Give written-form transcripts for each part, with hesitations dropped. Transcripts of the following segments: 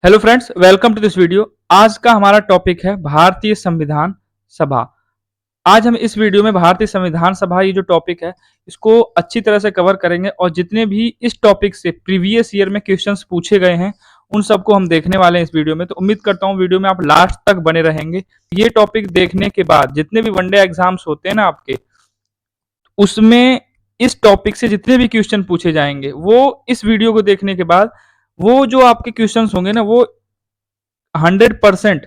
Hello friends, welcome to this video. आज का हमारा टॉपिक है भारतीय संविधान सभा। आज हम इस वीडियो में भारतीय संविधान सभा ये जो टॉपिक है इसको अच्छी तरह से कवर करेंगे और जितने भी इस टॉपिक से प्रीवियस ईयर में क्वेश्चंस पूछे गए हैं उन सबको हम देखने वाले हैं इस वीडियो में। तो उम्मीद करता हूँ वीडियो में आप लास्ट तक बने रहेंगे। ये टॉपिक देखने के बाद जितने भी वनडे एग्जाम्स होते हैं ना आपके, उसमें इस टॉपिक से जितने भी क्वेश्चन पूछे जाएंगे वो इस वीडियो को देखने के बाद वो जो आपके क्वेश्चंस होंगे ना वो 100%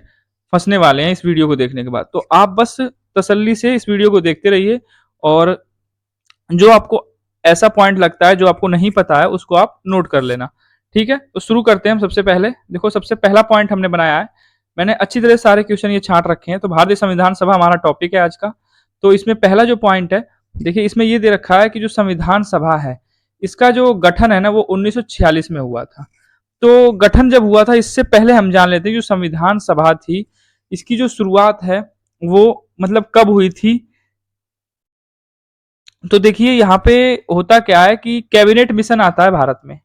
फंसने वाले हैं इस वीडियो को देखने के बाद। तो आप बस तसल्ली से इस वीडियो को देखते रहिए और जो आपको ऐसा पॉइंट लगता है जो आपको नहीं पता है उसको आप नोट कर लेना। ठीक है, तो शुरू करते हैं हम। सबसे पहले देखो, सबसे पहला पॉइंट हमने बनाया है, मैंने अच्छी तरह सारे क्वेश्चन ये छांट रखे हैं। तो भारतीय संविधान सभा हमारा टॉपिक है आज का। तो इसमें पहला जो पॉइंट है, देखिए इसमें ये दे रखा है कि जो संविधान सभा है इसका जो गठन है ना वो 1946 में हुआ था। तो गठन जब हुआ था इससे पहले हम जान लेते हैं जो संविधान सभा थी इसकी जो शुरुआत है वो मतलब कब हुई थी। तो देखिए यहाँ पे होता क्या है कि कैबिनेट मिशन आता है भारत में।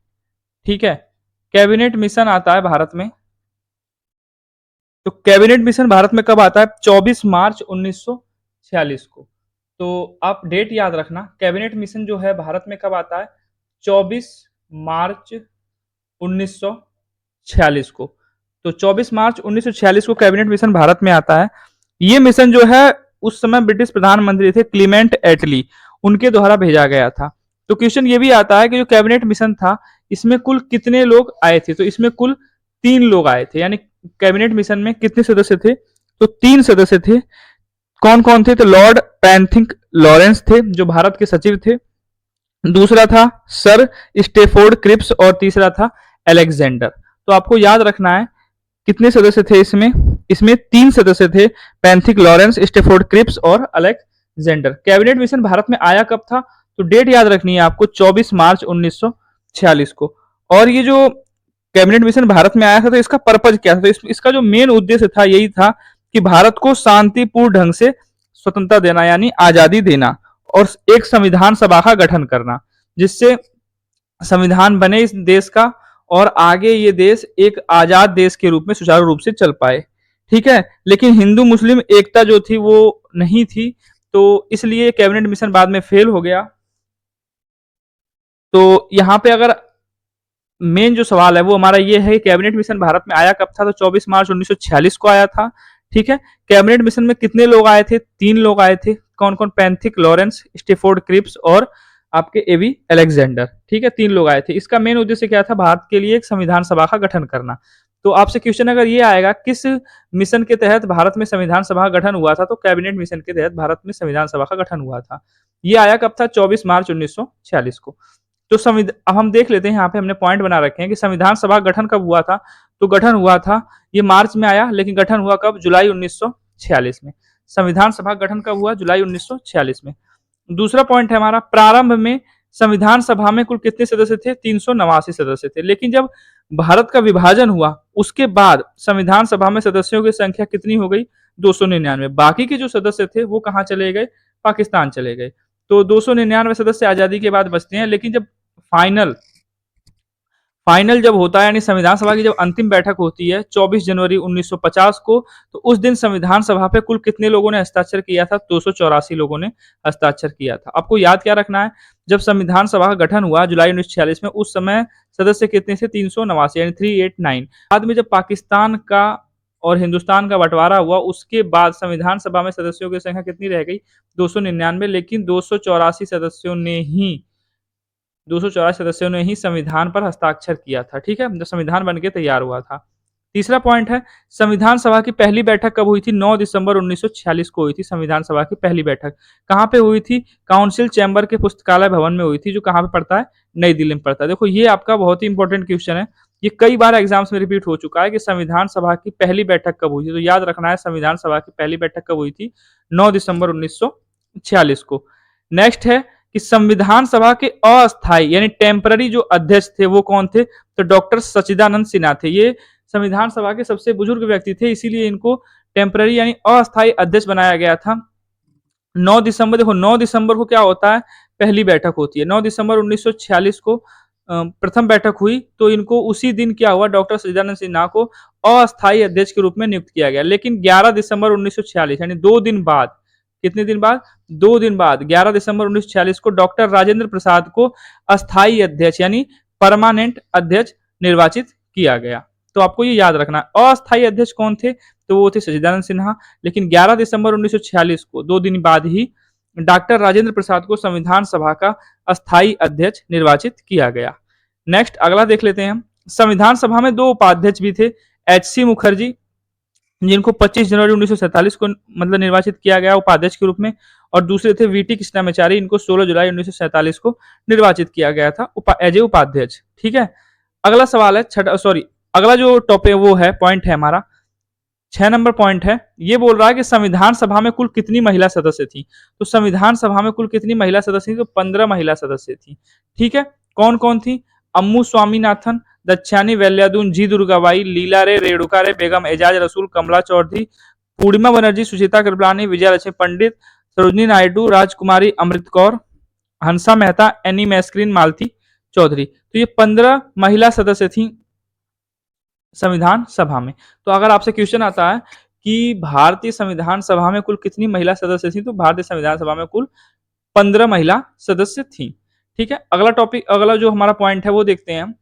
ठीक है, कैबिनेट मिशन आता है भारत में। तो कैबिनेट मिशन भारत में कब आता है? 24 मार्च 1946 को। तो आप डेट याद रखना, कैबिनेट मिशन जो है भारत में कब आता है? 24 मार्च 1946 को। तो 24 मार्च 1946 को कैबिनेट मिशन भारत में आता है। ये मिशन जो है उस समय ब्रिटिश प्रधानमंत्री थे क्लीमेंट एटली, उनके द्वारा भेजा गया था। तो क्वेश्चन ये भी आता है कि जो कैबिनेट मिशन था इसमें कुल कितने लोग आए थे? तो इसमें कुल 3 लोग आए थे। यानी कैबिनेट मिशन में कितने सदस्य थे? तो 3 सदस्य थे। कौन कौन थे? तो लॉर्ड पैंथिक लॉरेंस थे जो भारत के सचिव थे, दूसरा था सर स्टेफोर्ड क्रिप्स और तीसरा था अलेक्जेंडर। तो आपको याद रखना है कितने सदस्य थे इसमें? इसमें 3 सदस्य थे, पैंथिक लॉरेंस, स्टेफोर्ड क्रिप्स और अलेक्जेंडर। कैबिनेट मिशन भारत में आया कब था? तो डेट याद रखनी है आपको, 24 मार्च 1946 को। और ये जो कैबिनेट मिशन भारत में आया था तो इसका पर्पज क्या था? तो इसका जो मेन उद्देश्य था यही था कि भारत को शांतिपूर्ण ढंग से स्वतंत्रता देना यानी आजादी देना और एक संविधान सभा का गठन करना जिससे संविधान बने इस देश का और आगे ये देश एक आजाद देश के रूप में सुचारू रूप से चल पाए। ठीक है, लेकिन हिंदू मुस्लिम एकता जो थी वो नहीं थी, तो इसलिए कैबिनेट मिशन बाद में फेल हो गया। तो यहाँ पे अगर मेन जो सवाल है वो हमारा ये है कि कैबिनेट मिशन भारत में आया कब था? तो 24 मार्च 1946 को आया था। ठीक है, कैबिनेट मिशन में कितने लोग आए थे? 3 लोग आए थे। कौन कौन? पैंथिक लॉरेंस, स्टेफोर्ड क्रिप्स और आपके एवी अलेक्जेंडर। ठीक है, 3 लोग आए थे। इसका मेन उद्देश्य क्या था? भारत के लिए एक संविधान सभा का गठन करना। तो आपसे क्वेश्चन अगर ये आएगा किस मिशन के तहत भारत में संविधान सभा का गठन हुआ था? तो कैबिनेट मिशन के तहत भारत में संविधान सभा का गठन हुआ था। ये आया कब था? 24 मार्च 1946 को। तो अब हम देख लेते हैं, यहाँ पे हमने पॉइंट बना रखे हैं कि संविधान सभा गठन कब हुआ था। तो गठन हुआ था, ये मार्च में आया, लेकिन गठन हुआ कब? जुलाई 1946 में। संविधान सभा गठन कब हुआ? जुलाई 1946 में। दूसरा पॉइंट है हमारा, प्रारंभ में संविधान सभा में कुल कितने सदस्य थे? 389 सदस्य थे। लेकिन जब भारत का विभाजन हुआ उसके बाद संविधान सभा में सदस्यों की संख्या कितनी हो गई? 299। बाकी के जो सदस्य थे वो कहाँ चले गए? पाकिस्तान चले गए। तो 299 सदस्य आजादी के बाद बचते हैं। लेकिन जब फाइनल फाइनल जब होता है यानी संविधान सभा की जब अंतिम बैठक होती है 24 जनवरी 1950 को, तो उस दिन संविधान सभा पे कुल कितने लोगों ने हस्ताक्षर किया था? 284 लोगों ने हस्ताक्षर किया था। आपको याद क्या रखना है, जब संविधान सभा का गठन हुआ जुलाई 1946 में, उस समय सदस्य कितने थे? 389 यानी 389। बाद में जब पाकिस्तान का और हिंदुस्तान का बंटवारा हुआ उसके बाद संविधान सभा में सदस्यों की संख्या कितनी रह गई? 299। लेकिन 284 सदस्यों ने ही संविधान पर हस्ताक्षर किया था। ठीक है, जब संविधान बनके तैयार हुआ था। तीसरा पॉइंट है, संविधान सभा की पहली बैठक कब हुई थी? 9 दिसंबर 1946 को हुई थी संविधान सभा की पहली बैठक। कहाँ पे हुई थी? काउंसिल चैम्बर के पुस्तकालय भवन में हुई थी, जो कहाँ पे पड़ता है? नई दिल्ली में पड़ता है। देखो ये आपका बहुत ही इंपॉर्टेंट क्वेश्चन है, ये कई बार एग्जाम्स में रिपीट हो चुका है कि संविधान सभा की पहली बैठक कब हुई थी। तो याद रखना है संविधान सभा की पहली बैठक कब हुई थी? 9 दिसंबर 1946 को। नेक्स्ट है कि संविधान सभा के अस्थायी यानी टेम्पररी जो अध्यक्ष थे वो कौन थे? तो डॉक्टर सच्चिदानंद सिन्हा थे। ये संविधान सभा के सबसे बुजुर्ग व्यक्ति थे, इसीलिए इनको टेम्पररी यानी अस्थायी अध्यक्ष बनाया गया था। 9 दिसंबर, देखो 9 दिसंबर को क्या होता है? पहली बैठक होती है। 9 दिसंबर 1946 को प्रथम बैठक हुई तो इनको उसी दिन क्या हुआ, डॉक्टर सच्चिदानंद सिन्हा को अस्थायी अध्यक्ष के रूप में नियुक्त किया गया। लेकिन 11 दिसंबर 1946 यानी 2 दिन बाद, कितने दिन बाद, 2 दिन बाद 11 दिसंबर 1946 को डॉक्टर राजेंद्र प्रसाद को अस्थायी अध्यक्ष यानी परमानेंट अध्यक्ष निर्वाचित किया गया। तो आपको ये याद रखना है। अस्थायी अध्यक्ष कौन थे, तो वो थे सच्चिदानंद सिन्हा। लेकिन 11 दिसंबर 1946 को 2 दिन बाद ही डॉक्टर राजेंद्र प्रसाद को संविधान सभा का अस्थायी अध्यक्ष निर्वाचित किया गया। नेक्स्ट अगला देख लेते हैं हम। संविधान सभा में 2 उपाध्यक्ष भी थे, एच.सी. मुखर्जी जिनको 25 जनवरी 1947 को मतलब निर्वाचित किया गया उपाध्यक्ष के रूप में, और दूसरे थे वी.टी. कृष्णामाचारी, इनको 16 जुलाई 1947 को निर्वाचित किया गया था एज ए उपाध्यक्ष। ठीक है, अगला सवाल है अगला जो टॉपिक वो है पॉइंट है हमारा 6 नंबर पॉइंट है, ये बोल रहा है कि संविधान सभा में कुल कितनी महिला सदस्य थी। तो संविधान सभा में कुल कितनी महिला सदस्य थी, तो 15 महिला सदस्य थी। ठीक है, कौन कौन थी, अम्मू स्वामीनाथन, दक्षानी वेल्यादून, जी दुर्गाबाई, लीला रे, रेणुका रे, बेगम एजाज रसूल, कमला चौधरी, पूर्णिमा बनर्जी, सुचिता कृपलानी, विजया लक्ष्मी पंडित, सरोजनी नायडू, राजकुमारी अमृत कौर, हंसा मेहता, एनी मैस्क्रीन, मालती चौधरी। तो ये 15 महिला सदस्य थी संविधान सभा में। तो अगर आपसे क्वेश्चन आता है कि भारतीय संविधान सभा में कुल कितनी महिला सदस्य थी, तो भारतीय संविधान सभा में कुल 15 महिला सदस्य थी। ठीक है, अगला टॉपिक, अगला जो हमारा पॉइंट है वो देखते हैं हम।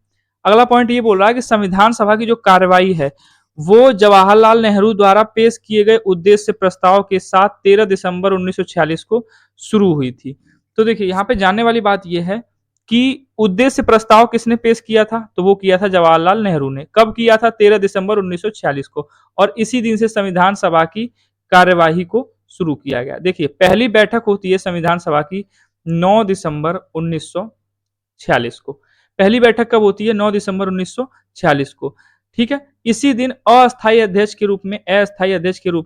अगला पॉइंट ये बोल रहा है कि संविधान सभा की जो कार्रवाई है वो जवाहरलाल नेहरू द्वारा पेश किए गए उद्देश्य प्रस्ताव के साथ 13 दिसंबर 1946 को शुरू हुई थी। तो देखिए यहाँ पे जानने वाली बात यह है कि उद्देश्य प्रस्ताव किसने पेश किया था, तो वो किया था जवाहरलाल नेहरू ने। कब किया था, 13 दिसंबर 1946 को, और इसी दिन से संविधान सभा की कार्यवाही को शुरू किया गया। देखिए पहली बैठक होती है संविधान सभा की 9 दिसंबर 1946 को। पहली बैठक कब होती है, 9 दिसंबर 1946 को। ठीक है, इसी दिन अस्थायी अध्यक्ष के रूप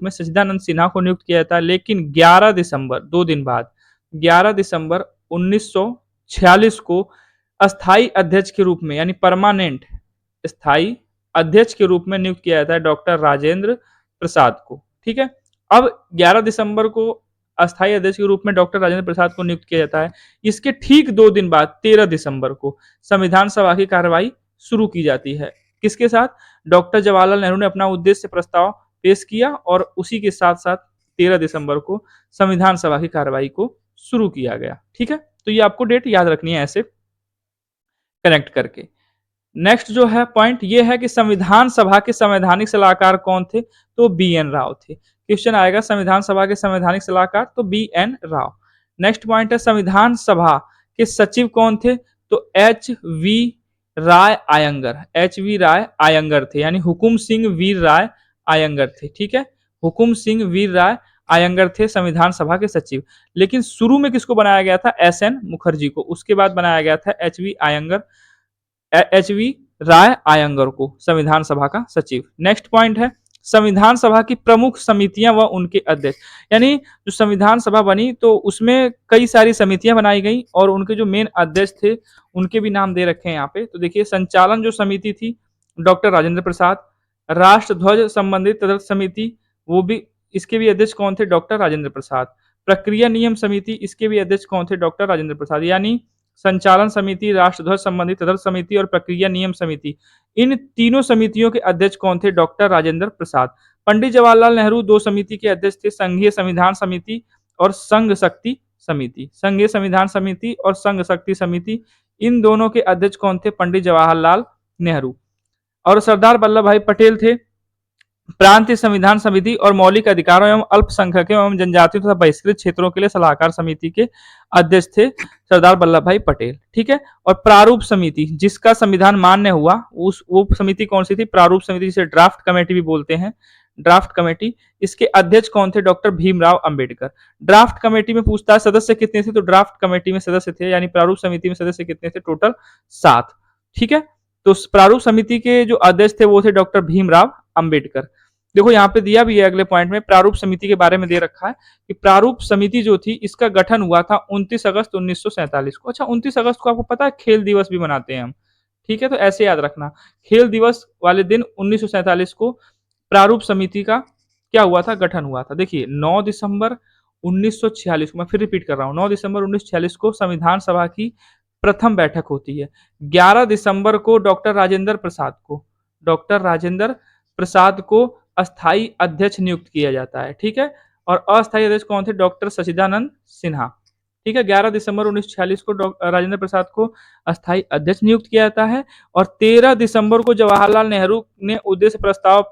में सच्चिदानंद सिन्हा को नियुक्त किया जाता है। लेकिन 11 दिसंबर 2 दिन बाद 11 दिसंबर 1946 को अस्थायी अध्यक्ष के रूप में यानी परमानेंट स्थायी अध्यक्ष के रूप में नियुक्त किया जाता है डॉक्टर राजेंद्र प्रसाद को। ठीक है, अब 11 दिसंबर को अस्थायी अध्यक्ष के रूप में डॉक्टर राजेंद्र प्रसाद को नियुक्त किया जाता है। इसके ठीक 2 दिन बाद 13 दिसंबर को संविधान सभा की कार्रवाई शुरू की जाती है। किसके साथ, डॉक्टर जवाहरलाल नेहरू ने अपना उद्देश्य प्रस्ताव पेश किया और उसी के साथ साथ 13 दिसंबर को संविधान सभा की कार्रवाई को शुरू किया गया। ठीक है, तो ये आपको डेट याद रखनी है ऐसे कनेक्ट करके। नेक्स्ट जो है पॉइंट ये है कि संविधान सभा के संवैधानिक सलाहकार कौन थे, तो बी.एन. राव थे। क्वेश्चन आएगा संविधान सभा के संवैधानिक सलाहकार, तो बी.एन. राव। नेक्स्ट पॉइंट है संविधान सभा के सचिव कौन थे, तो एच.वी. राय आयंगर थे, यानी हुकुम सिंह वीर राय आयंगर थे। ठीक है, हुकुम सिंह वीर राय आयंगर थे संविधान सभा के सचिव। लेकिन शुरू में किसको बनाया गया था, एस.एन. मुखर्जी को, उसके बाद बनाया गया था एच.वी. राय आयंगर को संविधान सभा का सचिव। नेक्स्ट पॉइंट है संविधान सभा की प्रमुख समितियां व उनके अध्यक्ष, यानी जो संविधान सभा बनी तो उसमें कई सारी समितियां बनाई गई और उनके जो मेन अध्यक्ष थे उनके भी नाम दे रखे हैं यहाँ पे। तो देखिए संचालन जो समिति थी डॉक्टर राजेंद्र प्रसाद, राष्ट्र ध्वज संबंधित तदर्थ समिति वो भी, इसके भी अध्यक्ष कौन थे, डॉक्टर राजेंद्र प्रसाद। प्रक्रिया नियम समिति, इसके भी अध्यक्ष कौन थे, डॉक्टर राजेंद्र प्रसाद। यानी संचालन समिति, राष्ट्रध्वज संबंधी तदर्थ समिति और प्रक्रिया नियम समिति, इन तीनों समितियों के अध्यक्ष कौन थे, डॉक्टर राजेंद्र प्रसाद। पंडित जवाहरलाल नेहरू 2 समिति के अध्यक्ष थे, संघीय संविधान समिति और संघ शक्ति समिति। संघीय संविधान समिति और संघ शक्ति समिति, इन दोनों के अध्यक्ष कौन थे, पंडित जवाहरलाल नेहरू। और सरदार वल्लभ भाई पटेल थे प्रांतीय संविधान समिति और मौलिक अधिकारों एवं अल्पसंख्यकों एवं जनजातियों तथा बहिष्कृत क्षेत्रों के लिए सलाहकार समिति के अध्यक्ष थे सरदार वल्लभ भाई पटेल। ठीक है, और प्रारूप समिति जिसका संविधान मान्य हुआ उस वो समिति कौन सी थी, प्रारूप समिति, जिसे ड्राफ्ट कमेटी भी बोलते हैं, ड्राफ्ट कमेटी। इसके अध्यक्ष कौन थे, doctor Bhimrao Ambedkar. Draft committee में पूछता है सदस्य कितने थे, तो ड्राफ्ट कमेटी में सदस्य थे यानी प्रारूप समिति में सदस्य कितने थे, टोटल 7। ठीक है, तो प्रारूप समिति के जो अध्यक्ष थे वो थे डॉक्टर भीमराव अंबेडकर। देखो यहाँ पे दिया भी है अगले पॉइंट में, प्रारूप समिति के बारे में दे रखा है कि प्रारूप समिति जो थी इसका गठन हुआ था 29 अगस्त 1947 को। अच्छा 29 अगस्त को आपको पता है खेल दिवस भी मनाते हैं हम। ठीक है, तो ऐसे याद रखना, खेल दिवस वाले दिन 1947 को प्रारूप समिति का क्या हुआ था, गठन हुआ था। देखिए 9 दिसंबर 1946 को, मैं फिर रिपीट कर रहा हूँ, 9 दिसंबर 1946 को संविधान सभा की प्रथम बैठक होती है। 11 दिसंबर को डॉक्टर राजेंद्र प्रसाद को अस्थाई अध्यक्ष नियुक्त किया जाता है, ठीक है। और अस्थाई अध्यक्ष कौन थे? डॉक्टर सचिदानंद सिन्हा, ठीक है। 11 दिसंबर 1946 को राजेंद्र प्रसाद को अस्थाई अध्यक्ष नियुक्त किया जाता है और 13 दिसंबर को जवाहरलाल नेहरू ने उद्देश्य प्रस्ताव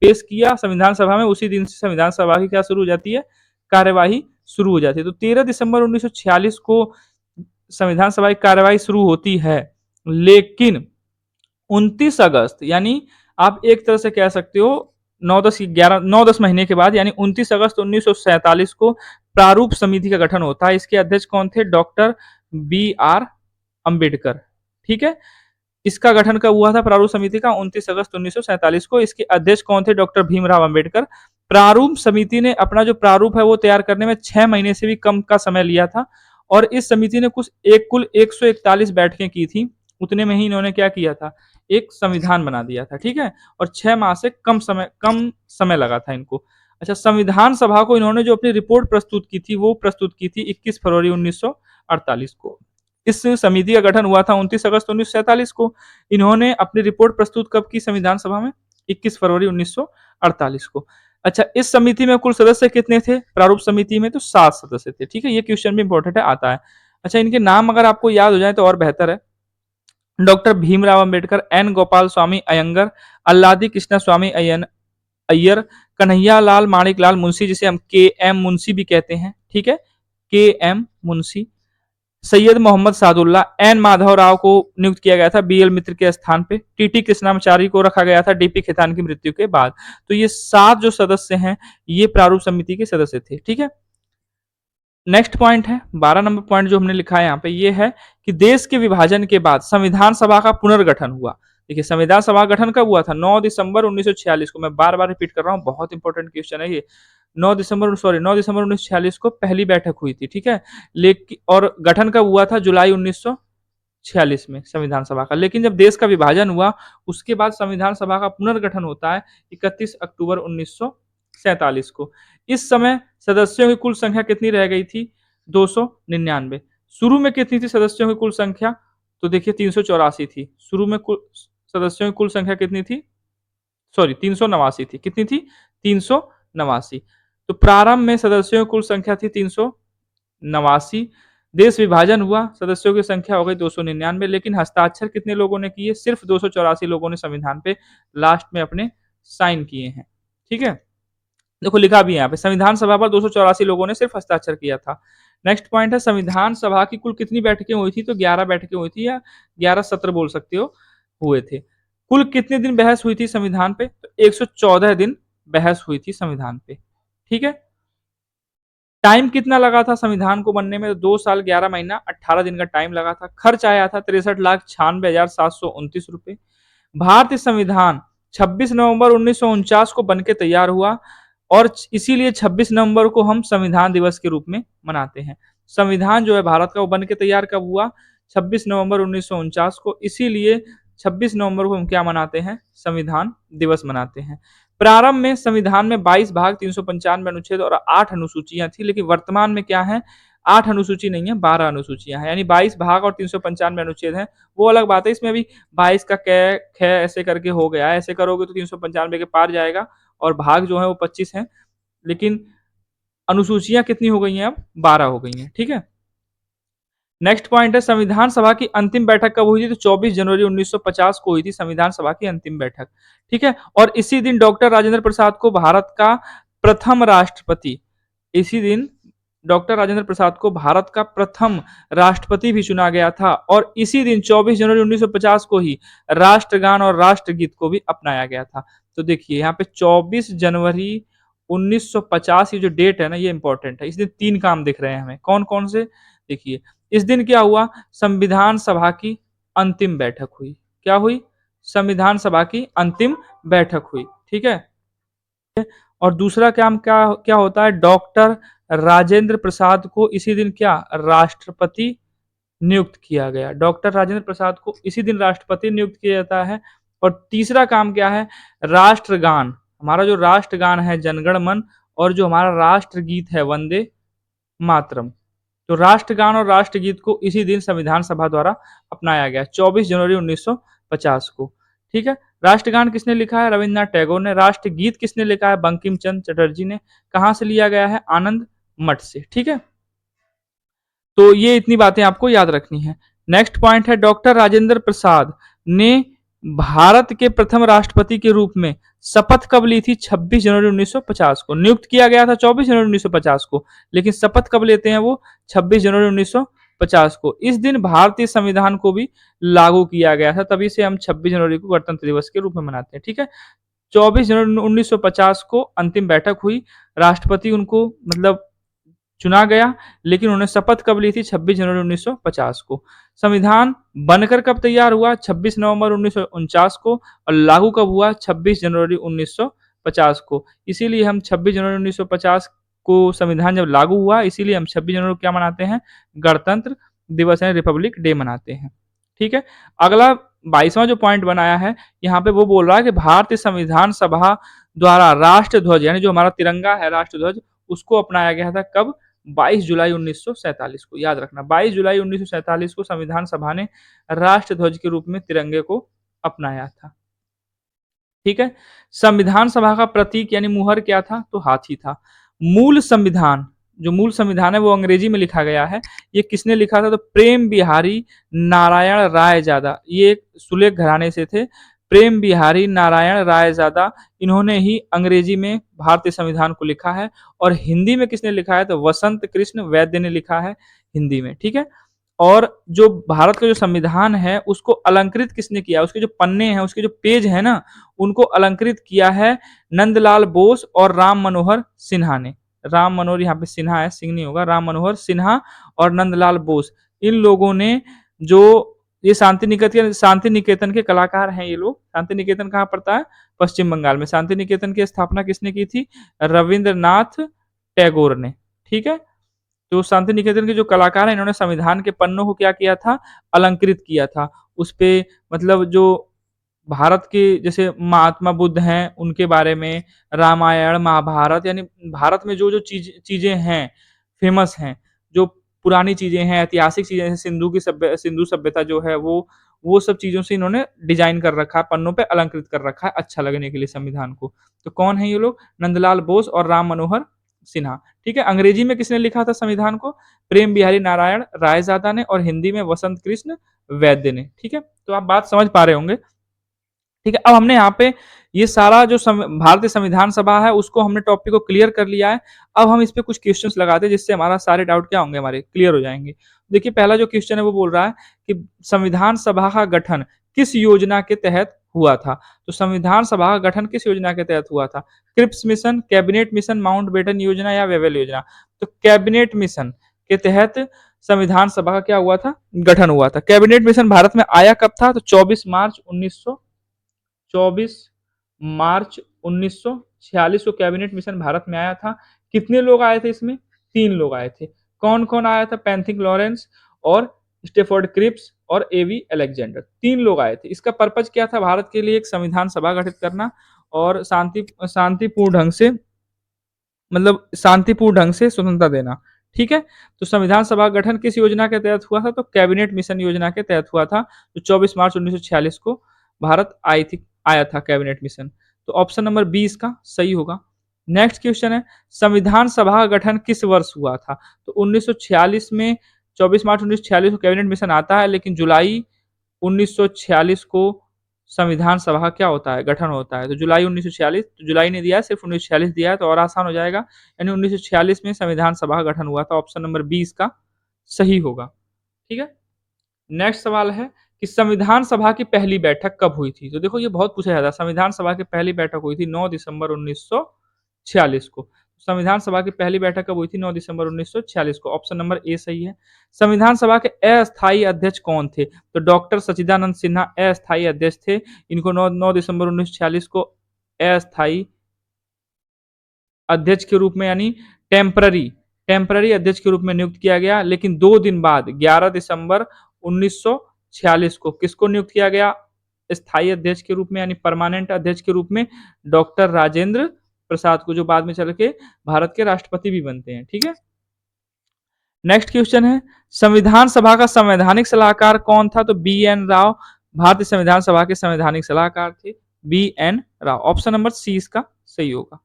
पेश किया संविधान सभा में। उसी दिन से संविधान सभा की क्या शुरू हो जाती है? कार्यवाही शुरू हो जाती है। तो 13 दिसंबर 1946 को संविधान सभा की कार्यवाही शुरू होती है, लेकिन 29 अगस्त यानी आप एक तरह से कह सकते हो 9-10 महीने के बाद यानी 29 अगस्त 1947 को प्रारूप समिति का गठन होता है। इसके अध्यक्ष कौन थे? डॉक्टर बी आर अंबेडकर, ठीक है। इसका गठन कब हुआ था प्रारूप समिति का? 29 अगस्त 1947 को। इसके अध्यक्ष कौन थे? डॉक्टर भीमराव अंबेडकर। प्रारूप समिति ने अपना जो प्रारूप है वो तैयार करने में 6 महीने से भी कम का समय लिया था और इस समिति ने कुल 141 बैठकें की थी। उतने में ही इन्होंने क्या किया था? एक संविधान बना दिया था, ठीक है। और 6 माह से कम समय लगा था इनको। अच्छा, संविधान सभा को इन्होंने जो अपनी रिपोर्ट प्रस्तुत की थी वो प्रस्तुत की थी 21 फरवरी 1948 को। इस समिति का गठन हुआ था 29 अगस्त 1947 को। इन्होंने अपनी रिपोर्ट प्रस्तुत कब की संविधान सभा में? 21 फरवरी 1948 को। अच्छा, इस समिति में कुल सदस्य कितने थे? प्रारूप समिति में तो 7 सदस्य थे, ठीक है। ये क्वेश्चन भी इंपॉर्टेंट है, आता है। अच्छा, इनके नाम अगर आपको याद हो जाए तो और बेहतर है। डॉक्टर भीमराव अंबेडकर, एन गोपाल स्वामी अयंगर, अल्लादी कृष्णा स्वामी अय्यर, कन्हैया लाल माणिक लाल मुंशी, जिसे हम के एम मुंशी भी कहते हैं, ठीक है, के एम मुंशी, सैयद मोहम्मद सादुल्ला, एन माधव राव को नियुक्त किया गया था बीएल मित्र के स्थान पे, टीटी कृष्णाचारी को रखा गया था डीपी खेतान की मृत्यु के बाद। तो ये 7 जो सदस्य हैं ये प्रारूप समिति के सदस्य थे, ठीक है। नेक्स्ट पॉइंट है 12 नंबर पॉइंट जो हमने लिखा है यहाँ पे, ये है कि देश के विभाजन के बाद संविधान सभा का पुनर्गठन हुआ। देखिए, संविधान सभा गठन कब हुआ था? 9 दिसंबर 1946 को। मैं बार बार रिपीट कर रहा हूँ, बहुत इंपॉर्टेंट क्वेश्चन है ये। 9 दिसंबर 1946 को पहली बैठक हुई थी, ठीक है। लेकिन और गठन कब हुआ था? जुलाई 1946 में संविधान सभा का। लेकिन जब देश का विभाजन हुआ उसके बाद संविधान सभा का पुनर्गठन होता है 31 अक्टूबर 1947 को। इस समय सदस्यों की कुल संख्या कितनी रह गई थी? 299। शुरू में कितनी थी सदस्यों की कुल संख्या? तो देखिए 384 थी। शुरू में कुल सदस्यों की कुल संख्या कितनी थी? सॉरी, 389 थी। कितनी थी? 389। तो प्रारंभ में सदस्यों की कुल संख्या थी 389। देश विभाजन हुआ, सदस्यों की संख्या हो गई 299, लेकिन हस्ताक्षर कितने लोगों ने किए? सिर्फ 284 लोगों ने संविधान पे लास्ट में अपने साइन किए हैं, ठीक है। देखो लिखा भी है यहाँ पे, संविधान सभा पर 284 लोगों ने सिर्फ हस्ताक्षर किया था। नेक्स्ट पॉइंट है संविधान सभा की कुल कितनी बैठकें हुई थी? तो 11 बैठकें हुई थी, या 11 सत्र बोल सकते हो, हुए थे। कुल कितने दिन बहस हुई थी संविधान पे? तो 114 दिन बहस हुई थी संविधान पे, ठीक है। टाइम कितना लगा था संविधान को बनने में? तो 2 साल 11 महीना 18 दिन का टाइम लगा था। खर्च आया था 63,96,729 रुपए। भारतीय संविधान 26 नवंबर 1949 को बनके तैयार हुआ और इसीलिए 26 नवंबर को हम संविधान दिवस के रूप में मनाते हैं। संविधान जो है भारत का वो बनके तैयार कब हुआ? 26 नवंबर 1949 को, इसीलिए 26 नवंबर को हम क्या मनाते हैं? संविधान दिवस मनाते हैं। प्रारंभ में संविधान में 22 भाग, 395 अनुच्छेद और 8 अनुसूचियां थी, लेकिन वर्तमान में क्या है? 8 अनुसूची नहीं है, 12 अनुसूचियां हैं, यानी 22 भाग और 395 अनुच्छेद हैं। वो अलग बात है, इसमें भी 22 का कै ख ऐसे करके हो गया है। ऐसे करोगे तो 395 के पार जाएगा और भाग जो है वो 25 हैं, लेकिन अनुसूचियां कितनी हो गई हैं? अब 12 हो गई हैं, ठीक है। नेक्स्ट पॉइंट है संविधान सभा की अंतिम बैठक कब हुई थी? तो 24 जनवरी 1950 को हुई थी संविधान सभा की अंतिम बैठक, ठीक है। और इसी दिन डॉक्टर राजेंद्र प्रसाद को भारत का प्रथम राष्ट्रपति इसी दिन डॉक्टर राजेंद्र प्रसाद को भारत का प्रथम राष्ट्रपति भी चुना गया था और इसी दिन 24 जनवरी 1950 को ही राष्ट्रगान और राष्ट्रगीत को भी अपनाया गया था। तो देखिए यहाँ पे 24 जनवरी 1950 ये जो डेट है ना, ये इंपॉर्टेंट है। इस दिन 3 काम दिख रहे हैं हमें, कौन कौन से? देखिए, इस दिन क्या हुआ? संविधान सभा की अंतिम बैठक हुई। क्या हुई? संविधान सभा की अंतिम बैठक हुई, ठीक है। और दूसरा काम क्या क्या होता है? डॉक्टर राजेंद्र प्रसाद को इसी दिन क्या राष्ट्रपति नियुक्त किया गया। डॉक्टर राजेंद्र प्रसाद को इसी दिन राष्ट्रपति नियुक्त किया जाता है। और तीसरा काम क्या है? राष्ट्रगान, हमारा जो राष्ट्रगान है जनगण मन और जो हमारा राष्ट्रगीत है वंदे मातरम, तो राष्ट्रगान और राष्ट्रगीत को इसी दिन संविधान सभा द्वारा अपनाया गया, 24 जनवरी 1950 को। ठीक है, राष्ट्रगान किसने लिखा है? रविन्द्रनाथ टैगोर ने। राष्ट्रगीत किसने लिखा है? बंकिम चंद्र चटर्जी ने। कहां से लिया गया है? आनंद मठ से। ठीक है, तो ये इतनी बातें आपको याद रखनी है। नेक्स्ट पॉइंट है, डॉक्टर राजेंद्र प्रसाद ने भारत के प्रथम राष्ट्रपति के रूप में शपथ कब ली थी? 26 जनवरी 1950 को। नियुक्त किया गया था 24 जनवरी 1950 को, लेकिन शपथ कब लेते हैं वो? 26 जनवरी 1950 को। इस दिन भारतीय संविधान को भी लागू किया गया था, तभी से हम 26 जनवरी को गणतंत्र दिवस के रूप में मनाते हैं। ठीक है, 24 जनवरी 1950 को अंतिम बैठक हुई, राष्ट्रपति उनको मतलब चुना गया, लेकिन उन्होंने शपथ कब ली थी? 26 जनवरी 1950 को। संविधान बनकर कब तैयार हुआ? 26 नवंबर 1949 को, और लागू कब हुआ? 26 जनवरी 1950 को। इसीलिए हम 26 जनवरी 1950 को संविधान जब लागू हुआ, इसीलिए हम 26 जनवरी को क्या मनाते हैं? गणतंत्र दिवस यानी रिपब्लिक डे मनाते हैं। ठीक है, अगला 22वां जो पॉइंट बनाया है, यहाँ पे वो बोल रहा है कि भारतीय संविधान सभा द्वारा राष्ट्र ध्वज यानी जो हमारा तिरंगा है राष्ट्र ध्वज, उसको अपनाया गया था कब? 22 जुलाई 1947 को। याद रखना, 22 जुलाई 1947 को संविधान सभा ने राष्ट्र ध्वज के रूप में तिरंगे को अपनाया था। ठीक है, संविधान सभा का प्रतीक यानी मुहर क्या था? तो हाथी था। मूल संविधान, जो मूल संविधान है वो अंग्रेजी में लिखा गया है। ये किसने लिखा था? तो प्रेम बिहारी नारायण रायजादा, ये एक सुलेख घराने से थे। प्रेम बिहारी नारायण रायजादा, इन्होंने ही अंग्रेजी में भारतीय संविधान को लिखा है। और हिंदी में किसने लिखा है? तो वसंत कृष्ण वैद्य ने लिखा है हिंदी में। ठीक है, और जो भारत का जो संविधान है उसको अलंकृत किसने किया? उसके जो पन्ने हैं, उसके जो पेज है ना, उनको अलंकृत किया है नंदलाल बोस और राम मनोहर सिन्हा ने। राम मनोहर, यहाँ पे सिन्हा है, सिंह नहीं होगा, राम मनोहर सिन्हा और नंदलाल बोस, इन लोगों ने जो ये शांति निकेतन के कलाकार हैं ये लोग। शांति निकेतन कहाँ पड़ता है? पश्चिम बंगाल में। शांति निकेतन की स्थापना किसने की थी? रविंद्रनाथ टैगोर ने। ठीक है, तो शांति निकेतन के जो कलाकार हैं, इन्होंने संविधान के पन्नों को क्या किया था? अलंकृत किया था। उस पे मतलब जो भारत के जैसे महात्मा बुद्ध हैं उनके बारे में, रामायण महाभारत यानी भारत में जो जो चीजें हैं फेमस हैं, जो पुरानी चीजें हैं, ऐतिहासिक चीजें हैं, सिंधु सभ्यता जो है वो सब चीजों से इन्होंने डिजाइन कर रखा है, पन्नों पे अलंकृत कर रखा है अच्छा लगने के लिए संविधान को। तो कौन है ये लोग? नंदलाल बोस और राम मनोहर सिन्हा। ठीक है, अंग्रेजी में किसने लिखा था संविधान को? प्रेम बिहारी नारायण रायजादा ने, और हिंदी में वसंत कृष्ण वैद्य ने। ठीक है, तो आप बात समझ पा रहे होंगे। ठीक है, अब हमने यहाँ पे ये सारा जो भारतीय संविधान सभा है उसको हमने टॉपिक को क्लियर कर लिया है। अब हम इस पे कुछ क्वेश्चंस लगाते हैं जिससे हमारा सारे डाउट क्या होंगे? हमारे क्लियर हो जाएंगे। देखिए, पहला जो क्वेश्चन है वो बोल रहा है कि संविधान सभा का गठन किस योजना के तहत हुआ था? तो संविधान सभा का गठन किस योजना के तहत हुआ था? Cripps mission, cabinet mission, Mountbatten योजना या वेवेल योजना? तो कैबिनेट मिशन के तहत संविधान सभा का क्या हुआ था? गठन हुआ था। कैबिनेट मिशन भारत में आया कब था? तो 24 मार्च 1946 को कैबिनेट मिशन भारत में आया था। कितने लोग आए थे इसमें? 3 लोग आए थे। कौन कौन आया था? पैंथिक लॉरेंस और स्टेफोर्ड क्रिप्स और एवी अलेक्जेंडर, 3 लोग आए थे। इसका पर्पज क्या था? भारत के लिए एक संविधान सभा गठित करना और शांतिपूर्ण ढंग से स्वतंत्रता देना। ठीक है, तो संविधान सभा गठन किस योजना के तहत हुआ था? तो कैबिनेट मिशन योजना के तहत हुआ था, जो 24 मार्च 1946 को भारत आया था कैबिनेट मिशन। तो ऑप्शन नंबर 20 का सही होगा। नेक्स्ट क्वेश्चन है, संविधान सभा का गठन किस वर्ष हुआ था? तो 1946 में, 24 मार्च 1946 को कैबिनेट मिशन आता है, लेकिन जुलाई 1946 को संविधान सभा का क्या होता है? गठन होता है। तो जुलाई 1946, तो जुलाई नहीं दिया है, सिर्फ 1946 दिया है, तो और आसान हो जाएगा। यानी 1946 में संविधान सभा का गठन हुआ था। ऑप्शन नंबर 20 का सही होगा। ठीक है, नेक्स्ट सवाल है कि संविधान सभा की पहली बैठक कब हुई थी? तो देखो, ये बहुत पूछा जाता है। संविधान सभा की पहली बैठक हुई थी 9 दिसंबर 1946 को। संविधान सभा की पहली बैठक कब हुई थी? 9 दिसंबर 1946 को। ऑप्शन नंबर ए सही है। संविधान सभा के अस्थायी अध्यक्ष कौन थे? तो डॉक्टर सच्चिदानंद सिन्हा अस्थायी अध्यक्ष थे। इनको 9 दिसंबर 1946 को अस्थायी अध्यक्ष के रूप में यानी टेम्पररी अध्यक्ष के रूप में नियुक्त किया गया। लेकिन 2 दिन बाद 11 दिसंबर 1946 को किसको नियुक्त किया गया स्थायी अध्यक्ष के रूप में यानी परमानेंट अध्यक्ष के रूप में? डॉक्टर राजेंद्र प्रसाद को, जो बाद में चल के भारत के राष्ट्रपति भी बनते हैं। ठीक है, नेक्स्ट क्वेश्चन है, संविधान सभा का संवैधानिक सलाहकार कौन था? तो बी एन राव भारतीय संविधान सभा के संवैधानिक सलाहकार थे, B N Rao. Option number C इसका सही होगा।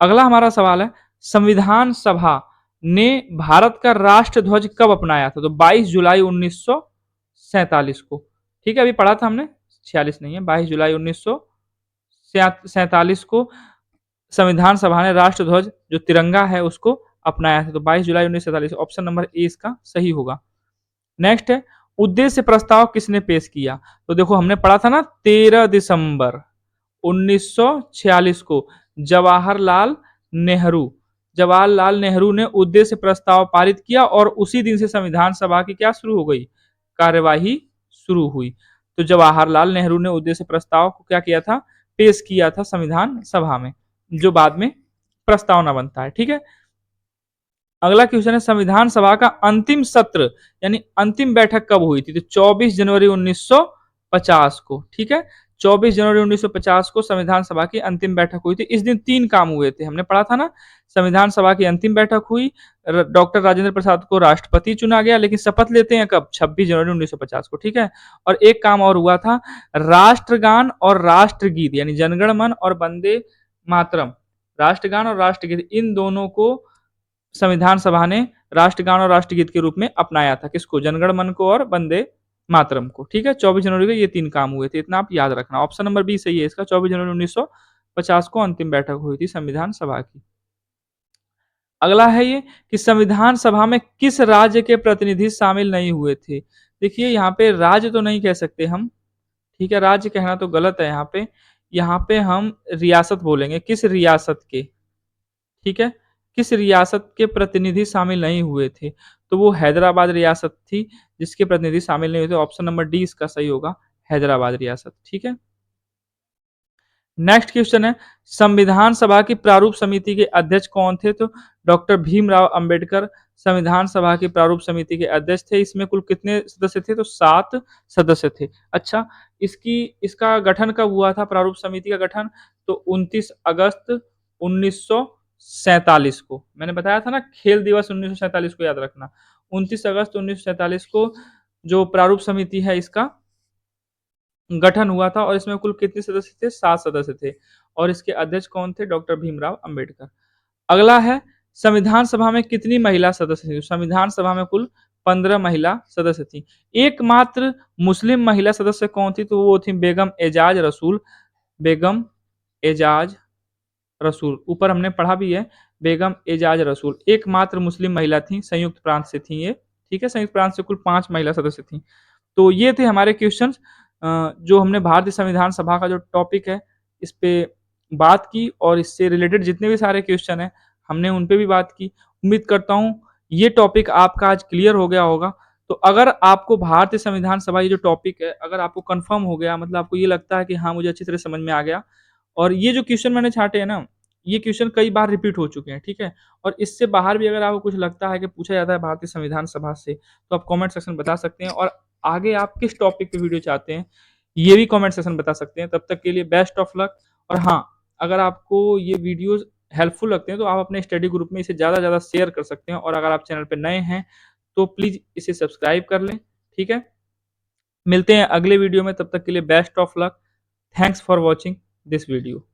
अगला हमारा सवाल है, संविधान सभा ने भारत का राष्ट्र ध्वज कब अपनाया था? तो 22 जुलाई 1947 को। ठीक है, अभी पढ़ा था हमने, 46 नहीं है, 22 जुलाई 1947 को संविधान सभा ने राष्ट्र ध्वज जो तिरंगा है उसको अपनाया था। तो 22 जुलाई 1947, ऑप्शन नंबर ए इसका सही होगा। नेक्स्ट है, उद्देश्य प्रस्ताव किसने पेश किया? तो देखो हमने पढ़ा था ना, 13 दिसंबर 1946 को जवाहरलाल नेहरू जवाहरलाल नेहरू ने उद्देश्य प्रस्ताव पारित किया और उसी दिन से संविधान सभा की क्या शुरू हो गई? कार्यवाही शुरू हुई। तो जवाहरलाल नेहरू ने उद्देश्य प्रस्ताव को क्या किया था? पेश किया था संविधान सभा में, जो बाद में प्रस्तावना बनता है। ठीक है, अगला क्वेश्चन है, संविधान सभा का अंतिम सत्र यानी अंतिम बैठक कब हुई थी? तो 24 जनवरी 1950 को। ठीक है, 24 जनवरी 1950 को संविधान सभा की अंतिम बैठक हुई थी। इस दिन 3 काम हुए थे, हमने पढ़ा था ना। संविधान सभा की अंतिम बैठक हुई, डॉक्टर राजेंद्र प्रसाद को राष्ट्रपति चुना गया, लेकिन शपथ लेते हैं कब? 26 जनवरी 1950 को। ठीक है, और एक काम और हुआ था, राष्ट्रगान और राष्ट्रगीत यानी जनगण मन और वंदे मातरम, राष्ट्रगान और राष्ट्रगीत, इन दोनों को संविधान सभा ने राष्ट्रगान और राष्ट्रगीत के रूप में अपनाया था। किसको? जनगण मन को और वंदे मातरम को। ठीक है, 24 जनवरी को ये 3 काम हुए थे, इतना आप याद रखना। ऑप्शन नंबर बी सही है इसका, 24 जनवरी 1950 को अंतिम बैठक हुई थी संविधान सभा की। अगला है ये कि संविधान सभा में किस राज्य के प्रतिनिधि शामिल नहीं हुए थे? देखिए यहाँ पे राज्य तो नहीं कह सकते हम, ठीक है, राज्य कहना तो गलत है यहाँ पे हम रियासत बोलेंगे। किस रियासत के? ठीक है, किस रियासत के प्रतिनिधि शामिल नहीं हुए थे? तो वो हैदराबाद रियासत थी जिसके प्रतिनिधि शामिल नहीं हुए थे। ऑप्शन नंबर डी इसका सही होगा, हैदराबाद रियासत। ठीक है, नेक्स्ट क्वेश्चन है, संविधान सभा की प्रारूप समिति के अध्यक्ष कौन थे? तो डॉक्टर भीमराव अंबेडकर संविधान सभा की प्रारूप समिति के अध्यक्ष थे। इसमें कुल कितने सदस्य थे? तो 7 सदस्य थे। अच्छा, इसका गठन कब हुआ था? प्रारूप समिति का गठन तो 29 अगस्त 1947 को। मैंने बताया था ना, खेल दिवस 1947 को याद रखना। 29 अगस्त 1947 को जो प्रारूप समिति है इसका गठन हुआ था, और इसमें कुल कितने सदस्य थे? 7 सदस्य थे, और इसके अध्यक्ष कौन थे? डॉक्टर भीमराव अंबेडकर। अगला है, संविधान सभा में कितनी महिला सदस्य थी? संविधान सभा में कुल 15 महिला सदस्य थी। एकमात्र मुस्लिम महिला सदस्य कौन थी? तो वो थी बेगम एजाज रसूल। बेगम एजाज रसूल, ऊपर हमने पढ़ा भी है, बेगम एजाज रसूल एकमात्र मुस्लिम महिला थी, संयुक्त प्रांत से थी ये। ठीक है, संयुक्त प्रांत से कुल 5 महिला सदस्य थी। तो ये थे हमारे क्वेश्चंस, जो हमने भारतीय संविधान सभा का जो टॉपिक है इस पे बात की, और इससे रिलेटेड जितने भी सारे क्वेश्चन हैं हमने उन पे भी बात की। उम्मीद करता हूँ ये टॉपिक आपका आज क्लियर हो गया होगा। तो अगर आपको भारतीय संविधान सभा ये जो टॉपिक है, अगर आपको कंफर्म हो गया, मतलब आपको ये लगता है कि हाँ मुझे अच्छी तरह समझ में आ गया, और ये जो क्वेश्चन मैंने छांटे हैं ना, ये क्वेश्चन कई बार रिपीट हो चुके हैं, ठीक है? और इससे बाहर भी अगर आपको कुछ लगता है कि पूछा जाता है भारतीय संविधान सभा से, तो आप कमेंट सेक्शन में बता सकते हैं, और आगे आप किस टॉपिक पे वीडियो चाहते हैं, ये भी कमेंट सेक्शन में बता सकते हैं। तब तक के लिए बेस्ट ऑफ लक। और हाँ, अगर आपको ये वीडियोज़ हेल्पफुल लगते हैं, तो आप अपने स्टडी ग्रुप में इसे ज़्यादा से ज़्यादा शेयर कर सकते हैं, और अगर आप चैनल पे नए हैं, तो प्लीज़ इसे सब्सक्राइब कर लें, ठीक है? मिलते हैं अगले वीडियो में, तब तक के लिए best of luck. Thanks for watching this video.